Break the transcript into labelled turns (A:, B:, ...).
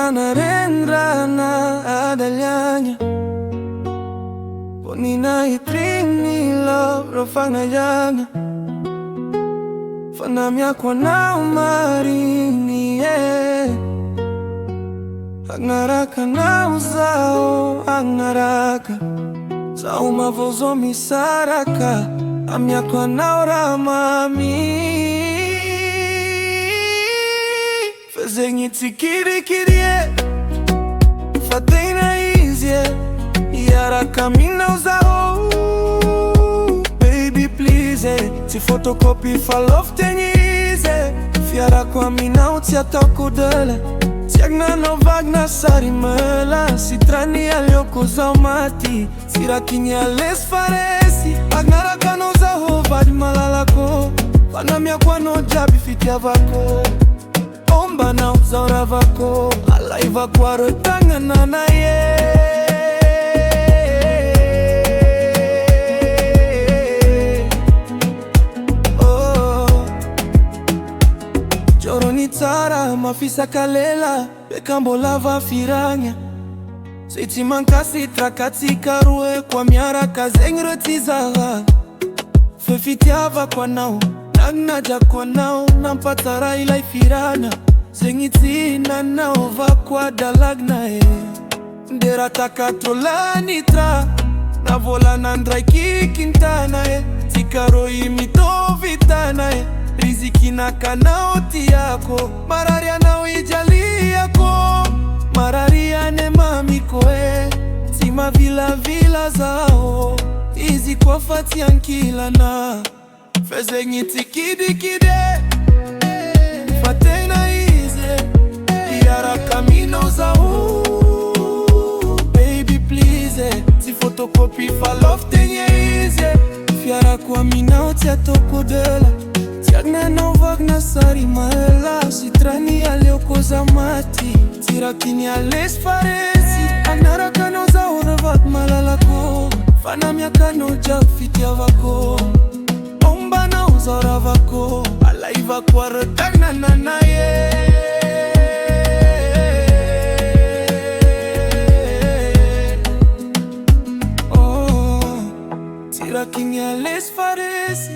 A: Rana rendrana adalianya Bonina itrini love rofana yanga Fanamia kwa na umarini Agnaraka na uzao agnaraka Zao mavozo misaraka Amia kwa na uramami Fazengi tikiri kirie Fateina izye Yara kamina uzao Baby please Si fotokopi falof tenyize Fiara kwa mina utia tokudele Siagna no vagna sarimela Sitrani alioko zao mati Sirakini ales faresi Agnara kano zao vadi malalako Panamia kwa no jabi fitia vako Omba na uzaura vako Alaiva kwa rotanga na naye Joroni tara mafisa kalela Bekambo lava firanya Seiti mankasi trakati karue Kwa miara kazengro tizaha Fefitiava kwa nao Nagnaja kwa nao Nampatara ila ifirana Zengiti na nao vakwa dalagna Ndera takatrola nitra Navola nandrai kikintana Tikaro imito vitana Riziki na kanaoti yako Mararia na uijali yako Mararia ne mamiko Sima vila vila zao Izi kwa fati ankila na Fezengi tikidi kide Fatena ize Yara kamino zao Baby please Si fotokopi falof tenye ize Fiara kwa mina utia toko dela Siagna no vagna sari maela Sitrani alioko za mati Sirakini ales faresi Agnara kano za uravak malalako Fanamia kano jak fitia vako Omba na uzaura vako Alaiva kwa rotagna na naye Sirakini ales faresi